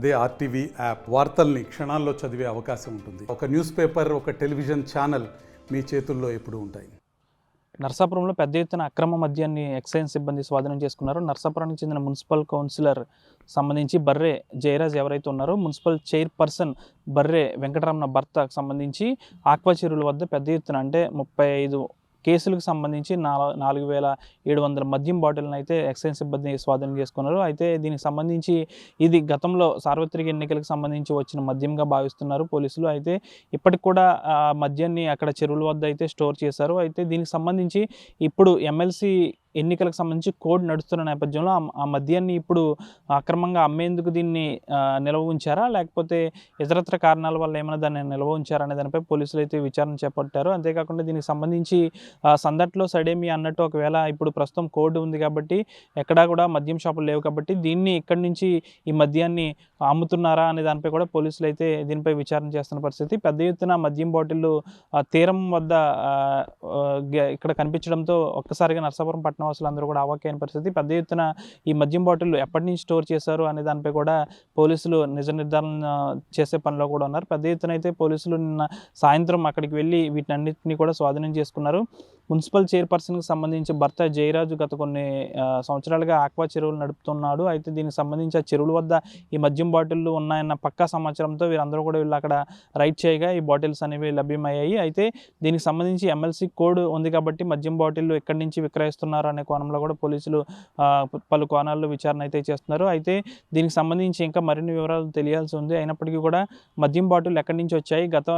అదే RTV app వార్తల్ని క్షణాల్లో చదివే అవకాశం ఉంటుంది. ఒక న్యూస్ పేపర్, ఒక టెలివిజన్ ఛానల్ మీ చేతుల్లో ఎప్పుడూ ఉంటాయి. నర్సాపురంలో పెద్ద ఎత్తున అక్రమ మద్యాన్ని ఎక్సైజ్ సిబ్బంది స్వాధీనం చేసుకున్నారు. నర్సాపురానికి చెందిన మున్సిపల్ కౌన్సిలర్ సంబంధించి బర్రె జయరాజ్ ఎవరైతే ఉన్నారో మున్సిపల్ చైర్పర్సన్ బర్రె వెంకటరమణ భర్తకు సంబంధించి ఆక్వా చెరువుల వద్ద పెద్ద ఎత్తున అంటే 35 కేసులకు సంబంధించి 4,700 మద్యం బాటిల్ని అయితే ఎక్సైజ్ సిబ్బంది స్వాధీనం చేసుకున్నారు. అయితే దీనికి సంబంధించి ఇది గతంలో సార్వత్రిక ఎన్నికలకు సంబంధించి వచ్చిన మద్యంగా భావిస్తున్నారు పోలీసులు. అయితే ఇప్పటికి కూడా మద్యాన్ని అక్కడ చెరువుల వద్ద అయితే స్టోర్ చేశారు. అయితే దీనికి సంబంధించి ఇప్పుడు ఎమ్మెల్సీ ఎన్నికలకు సంబంధించి కోడ్ నడుస్తున్న నేపథ్యంలో ఆ మద్యాన్ని ఇప్పుడు అక్రమంగా అమ్మేందుకు దీన్ని నిల్వ ఉంచారా, లేకపోతే ఇతరత్ర కారణాల వల్ల ఏమైనా దాన్ని నిల్వ ఉంచారా అనే దానిపై పోలీసులు అయితే విచారణ చేపట్టారు. అంతేకాకుండా దీనికి సంబంధించి సందట్లో సడేమి అన్నట్టు ఒకవేళ ఇప్పుడు ప్రస్తుతం కోడ్ ఉంది కాబట్టి ఎక్కడా కూడా మద్యం షాపులు లేవు కాబట్టి దీన్ని ఇక్కడి నుంచి ఈ మద్యాన్ని అమ్ముతున్నారా అనే దానిపై కూడా పోలీసులు అయితే దీనిపై విచారణ చేస్తున్న పరిస్థితి. పెద్ద ఎత్తున మద్యం బాటిళ్ళు తీరం వద్ద ఇక్కడ కనిపించడంతో ఒక్కసారిగా నర్సాపురం పట్టణ వాసులు అందరూ కూడా అవాక్కైన పరిస్థితి. పెద్ద ఎత్తున ఈ మద్యం బాటిల్ ఎప్పటి నుంచి స్టోర్ చేశారు అనే దానిపై కూడా పోలీసులు నిజ నిర్ధారణ చేసే పనిలో కూడా ఉన్నారు. పెద్ద ఎత్తున అయితే పోలీసులు నిన్న సాయంత్రం అక్కడికి వెళ్ళి వీటన్నిటిని కూడా స్వాధీనం చేసుకున్నారు. మున్సిపల్ చైర్పర్సన్కి సంబంధించి భర్త జయరాజు గత కొన్ని సంవత్సరాలుగా ఆక్వా చెరువులు నడుపుతున్నాడు. అయితే దీనికి సంబంధించి ఆ చెరువుల వద్ద ఈ మద్యం బాటిళ్ళు ఉన్నాయన్న పక్కా సమాచారంతో వీరందరూ కూడా వీళ్ళు అక్కడ రైడ్ చేయగా ఈ బాటిల్స్ అనేవి లభ్యమయ్యాయి. అయితే దీనికి సంబంధించి ఎమ్మెల్సీ కోడ్ ఉంది కాబట్టి మద్యం బాటిళ్ళు ఎక్కడి నుంచి విక్రయిస్తున్నారు అనే కోణంలో కూడా పోలీసులు పలు కోణాల్లో విచారణ అయితే చేస్తున్నారు. అయితే దీనికి సంబంధించి ఇంకా మరిన్ని వివరాలు తెలియాల్సి ఉంది. అయినప్పటికీ కూడా మద్యం బాటిల్ ఎక్కడి నుంచి వచ్చాయి, గత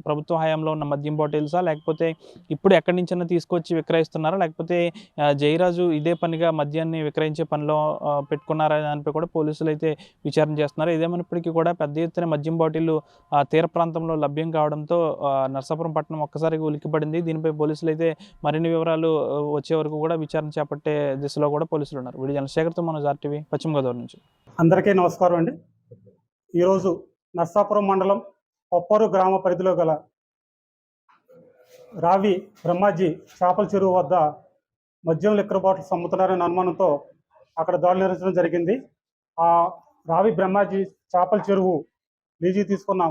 ప్రభుత్వ హయాంలో ఉన్న మద్యం బాటిల్సా, లేకపోతే ఇప్పుడు ఎక్కడి నుంచైనా తీసుకొచ్చి విక్రయిస్తున్నారా, లేకపోతే జయరాజు ఇదే పనిగా మద్యాన్ని విక్రయించే పనిలో పెట్టుకున్నారా దానిపై కూడా పోలీసులు అయితే విచారణ చేస్తున్నారు. ఇదేమైనప్పటికీ కూడా పెద్ద ఎత్తున మద్యం బాటిల్ తీర ప్రాంతంలో లభ్యం కావడంతో నర్సాపురం పట్టణం ఒక్కసారిగా ఉలిక్కిపడింది. దీనిపై పోలీసులు అయితే మరిన్ని వివరాలు వచ్చే వరకు కూడా విచారణ చేపట్టే దిశలో కూడా పోలీసులు ఉన్నారు. వీడియో జనశేఖర్తో మన ఆర్టీవీ పశ్చిమ గోదావరి నుంచి. అందరికీ నమస్కారం అండి. ఈరోజు నర్సాపురం మండలం కొప్పరు గ్రామ పరిధిలో గల రావి బ్రహ్మాజీ చేపల చెరువు వద్ద మద్యం లిక్కర్ బాటిల్స్ అమ్ముతున్నారనే అనుమానంతో అక్కడ దాడులు నిర్వహించడం జరిగింది. ఆ రావి బ్రహ్మాజీ చేపల చెరువు లీజీ తీసుకున్న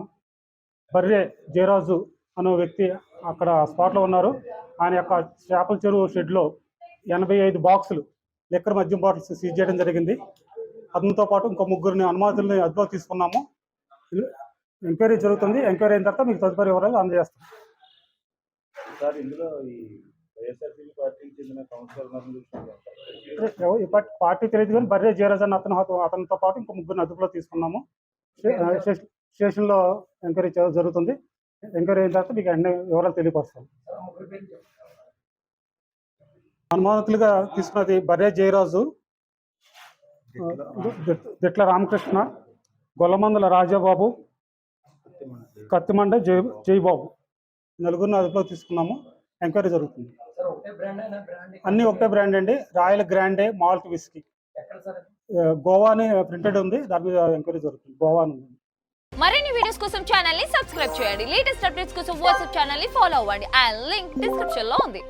బర్రె జయరాజు అనే వ్యక్తి అక్కడ స్పాట్లో ఉన్నారు. ఆయన యొక్క చేపల చెరువు షెడ్లో 85 బాక్సులు లిక్కర్ మద్యం బాటిల్స్ సీజ్ చేయడం జరిగింది. అతనితో పాటు ఇంకో 3 అనుమతుల్ని అదుపులో తీసుకున్నాము. ఎంక్వైరీ జరుగుతుంది. ఎంక్వైరీ అయిన తర్వాత మీకు తదుపరి వివరాలు అందజేస్తాం. పార్టీ తెలియదు కానీ బర్రె జయరాజ్ అన్న అతనితో పాటు ఇంకో 3 అదుపులో తీసుకున్నాము. స్టేషన్లో ఎంక్వైరీ జరుగుతుంది. ఎంక్వైరీ అయిన తర్వాత మీకు అన్ని వివరాలు తెలియపరుస్తాం. అనుమానితులుగా తీసుకున్నది బర్రె జయరాజు, దిట్ల రామకృష్ణ, గొల్లమందుల రాజాబాబు, కత్తిమండ జయబాబు, 4 అదుపులో తీసుకున్నాము. ఎంక్వైరీ జరుగుతుంది. అన్ని ఒకటే బ్రాండ్ అండి. Royal Grande malt whisky, Goa అని ప్రింటెడ్ ఉంది. దాని మీద ఎంక్వైరీ జరుగుతుంది. గోవా ఉంది. మరిన్ని వీడియోస్ కోసం ఛానల్ ని సబ్స్క్రైబ్ చేయండి. లేటెస్ట్ అప్డేట్స్ కోసం వాట్సాప్ ఛానల్ ని ఫాలో అవ్వండి. ఆ లింక్ డిస్క్రిప్షన్ లో ఉంది.